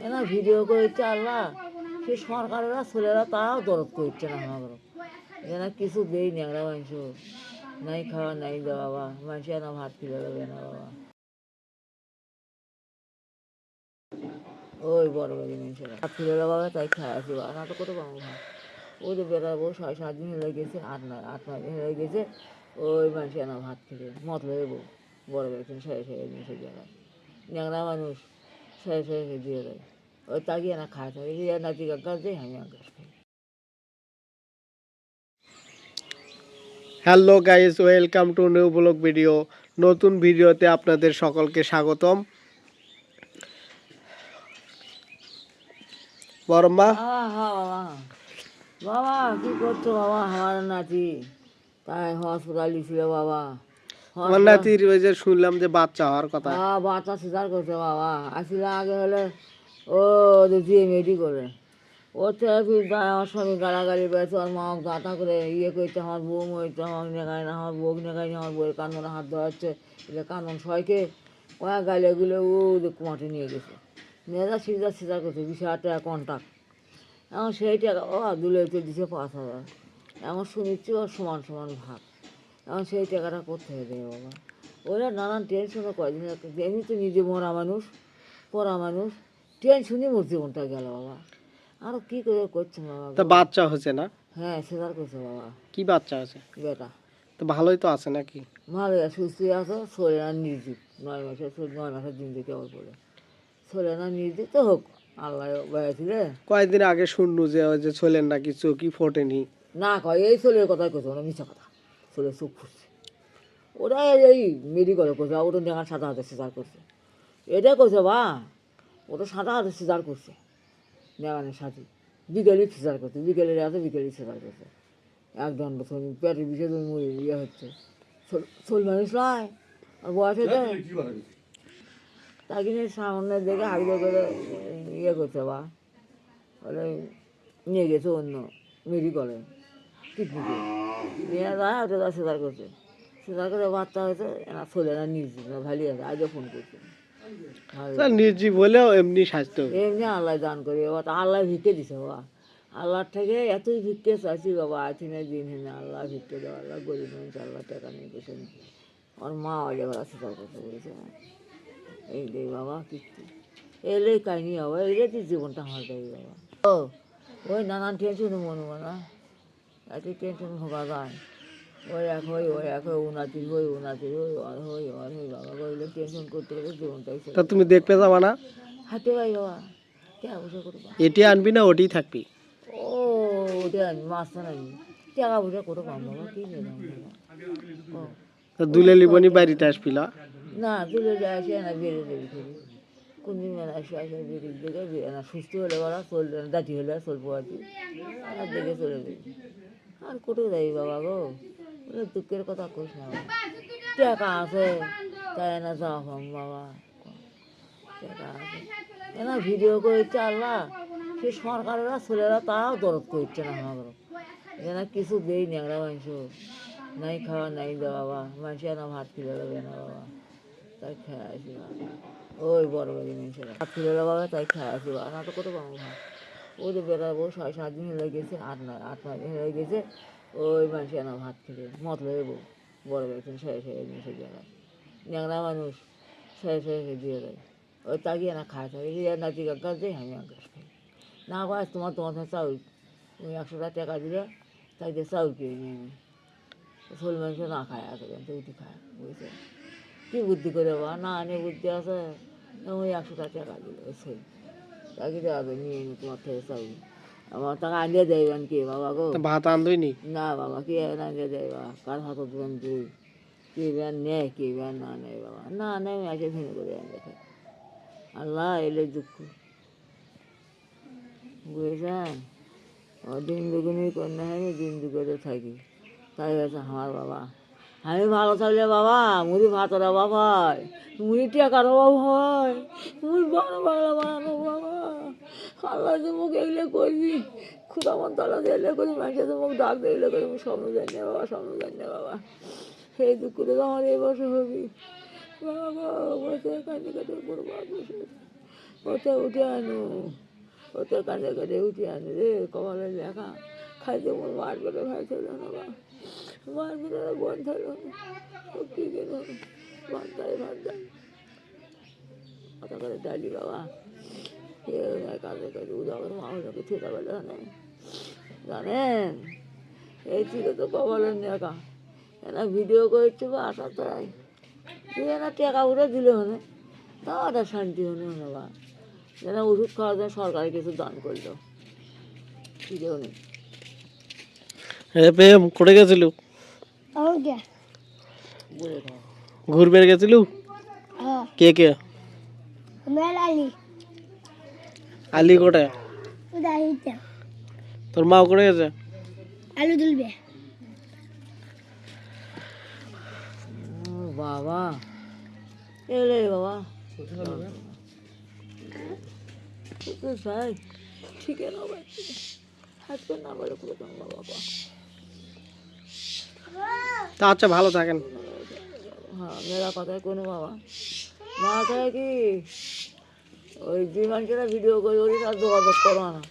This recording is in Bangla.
এনা ভিডিও করছে আল্লাহ, সে সরকারেরা ছেলেরা তারাও দরদ করছে না আমার এনা কিছু দেই ন্যাংরা মাংস নাই খাওয়া নাই দেওয়া বাবা, মাংস না ভাত ফিরে দেবে না বাবা। ওই বড় বাড়ি মানুষেরা ভাত ফিরে দেওয়া বাবা, তাই খায় আসি বাবা, না তো কত পাবো ভাত। ওই যে বেড়াবো 6-7 দিন হয়ে গেছে, 8-9 দিন হয়ে গেছে, ওই মানুষ না ভাত খেলে মত লেবো বড় বেড়েছেন 6-6 দিন সে জায়গায় ন্যাংরা মানুষ 6-6 দিয়ে দেয়, ওই তাকিয়ে না খায় থাকে নাতি গাছ দেয়, আমি গাছ খাই। Hello guys, welcome to new blog video. নতুন ভিডিওতে আপনাদের সকলকে স্বাগতম। বড়ম্মা, বাবা বাবা কি করছো বাবা? আমার নাতি তাই হসপিটালে ছিল বাবা। আমার নাতির ওই যে শুনলাম যে বাচ্চা হওয়ার কথা। হ্যাঁ বাচ্চা সিজার করছে বাবা, আসলে আগে হলে ও দিয়ে মেডি করে ও থেরাপি আমার স্বামী গালাগালি পেয়েছে, ওর মা গাঁথা করে ইয়ে করছে, আমার বউ মরছে, আমার নেগায় না, আমার বউ নেগায় না, আমার বউয়ের কান্দনে হাত ধরাচ্ছে, এটা কান্দন সয়কে কয়েক গালিগুলো ও কুমাটে নিয়ে গেছে, নিয়ে যা সিজার করছে 20,000 টাকা কন্ট্যাক্ট। এখন সেই টাকা ও দুলেতে দিচ্ছে 5,000, এখন শুনেছি ওর সমান সমান ভাগ, এখন সেই টাকাটা করতে হবে দেবে বাবা। ওরা নানান টেনশনও কয়দিন, এমনি তো নিজে মরা মানুষ পড়া মানুষ, টেনশনই মোর জীবনটা গেল বাবা। আরও কী করে করছে বাবা? তা বাচ্চা হয়েছে না? হ্যাঁ সিজার করছে বাবা, কি বাচ্চা আছে? বেটা তো ভালোই তো আছে নাকি? ভালো সুস্থ আছে, শরীর আর নির্জীব, 9 মাসের দিন থেকে আবার পড়ে শরীর আর নির্জীব তো হোক, আল্লাহ বেড়েছিলে। কয়েকদিন আগে শুনলু যে ওই যে ছোলের নাকি চোখই ফোটেনি। না কয় এই ছোলের কথাই করছে, ওরা মিথ্যা কথা, ছোলের চোখ ফুটছে, ওরা এই মেডিকেলে করছে, ওটা দেখার সাদা হাতে সিজার করছে, এটা করছে বা ওটা সাদা হাতে সিজার করছে, নেগানের সাথে বিকেলই সিজার করছে, বিকেলের আছে বিকেলই সিজার করছে, একদণ্ড শনি পেটের বিষয়ে তুমি ইয়ে হচ্ছে, শোল মানুষ নয় আর বয়স হয়েছে, তাই কিনে সামনে দেখে হারিয়ে করে ইয়ে করছে বা বলে নিয়ে গেছে অন্য মেডিকেলে, কিডনিতে নিয়ে যায়, ওটা তার সিজার করছে, সিজার করে বাচ্চা হয়েছে, এনা ছোলে না নিয়েছি না ভালো আছে, আজও ফোন করছে। নির্জীব হলেও এমনি স্বাস্থ্য এমনি আল্লাহ দান করি বাবা, তা আল্লাহ ভিক্ষে দিছে বাবা, আল্লাহর থেকে এতই ভিক্ষে চাইছি বাবা, আছি না দিন হেনে আল্লাহ ভিক্ষে দেওয়া, আল্লাহ গরিব মানুষ, আল্লাহ টাকা নেই কিছু নেই, আমার মা আগে ওরা সিজার করতে বলেছে, এই রে বাবা কিচ্ছু এলে কাহিনি বাবা, এলে তুই জীবনটা আমার দেবে বাবা। ও ওই নানান টেনশনে মনে না, এত টেনশন ভোগা যায়, ওই এক উন্নতি হই বাবা, ওইগুলো টেনশন করতে গেলে জীবনটাই তা তুমি দেখতে যাবা না? হাতে ভাই বাবা কে বসে করবো, এটি আনবি না ওটি থাকবি? ও ওটা আনবি, মাছটা আনবি, টাকা পয়সা করে পাম বাবা, কী পেলাম বাবা। ও তা দুলে লিবনি বাড়িতে আসবিলা? না তুলে আসে না, বেড়ে দেবে খেবি কোন দিন আসে বেরিয়ে দেখে না, সুস্থ হলে ওরা চলবে, দাঁতি হলে চলবো আর কি, আর দেখে চলে যাবে, আর কোথাও যাই বাবা গো, বলে দুঃখের কথা কইস না বাবা, টাকা আছে তাই না যাওয়া পাম বাবা, টাকা আছে এনা ভিডিও করছে আল্লাহ, সে সরকারেরা ছেলেরা তারাও দরদ করছে না আমার এনা কিছু দেই ন্যাংরা মাংস নাই খাওয়া নাই দেওয়া বাবা, মাংস না ভাত ফিরে দেবে না বাবা, তাই খেয়ে আসি বাবা। ওই বড় বাড়ি মানুষেরা ভাত ফিরে দেওয়া বাবা, তাই খেয়ে আসি বাবা, না তো কত পাবো ভাত। ওই যে বেড়াবো 6-7 দিন হয়ে গেছে, 8-9 দিন হয়ে গেছে, ওই মানুষ না ভাত খেলে মত লেবো বড় বেড়েছেন 6-6 দিন সে জায়গায় ন্যাংরা মানুষ 6-6 দিয়ে দেয়, ওই তাকিয়ে না খায় থাকে নাতি গাছ দেয়, আমি গাছ খাই। না পায় তোমার চাউল, তুমি 100 টাকা দিলে তাই দিয়ে চাউল কিনে নিয়ে আমি শোল মাংস না খায়, আছে তো উঠি খায়, বুঝছে কী বুদ্ধি করে বা না আনে বুদ্ধি আছে, ওই 100 টাকা দিলে ওই শোল তাকে দেওয়া নিয়ে নি তোমার থেকে চাউল, আমার টাকা আনিয়ে দেবেন কি বাবা গো? ভাত আনবই নি? না বাবা কে আনিয়ে দেয় বাবা, কার হাত দেবেন তুই, কে ব্যান নেয় কে ব্যান না নেয় বাবা, না নেয় এসে ভেঙে করে আনবে খাই, আল্লাহ এলে দুঃখ বুঝেছেন, ও দিন দুগুনি কন্যা হয়, দিন দুপুরে থাকি, তাই হয়েছে আমার বাবা। আমি ভালো থাকলে বাবা মুড়ি ভাতের অভাব হয়, মুড়ি টাকার অভাব হয়, মুড়ি ভালো ভালো বানানো বাবা, আল্লাহ যে মুখ এগুলো করবি, খুদা মন তালা এলে করি, মানুষের মুখ ডাক এলে করি, আমি স্বপ্ন জানি না বাবা, স্বপ্ন জানি না বাবা, সেই দুঃখ করে আমার এই বছর হবি বাবা, বসে কাঁদে কাঁদে করবো বসে, ওতে উঠে আনো, ওতে কাঁদে কাঁদে উঠে আনো রে, কপালে লেখা খাইতে মন মার পেটে ভাই ছিল না বা মার পেটে বোন ছিল কি কেন ভাত দেয় ভাত দেয় কথা করে ডালি বাবা এ কাঁদে কাঁদে উদা করে মা ওটাকে ছেটা বলে জানেন এই ছিল তো কপালের লেখা এনা ভিডিও করছে বা আসার তোরাই এনা টাকা উঠে দিলে হনে তা ওটা শান্তি হনে হনে বা যেন ওষুধ খাওয়ার জন্য সরকারি কিছু দান করলো ভিডিও নেই প্রেম করে গেছিল বলে খাও ঘুরবে গেছিল কে কে আলি কোটায় তোর মা করে গেছে আলু তুলবে বাবা এলে বাবা ভাই ঠিক আছে না ভাই হাঁটতে না বলে করে বাবা তা আচ্ছা ভালো থাকেন হ্যাঁ মেরা কথায় কোনো বাবা না থাকে কি ওই যে মানুষেরা ভিডিও করে ওর সাথে যোগাযোগ করো না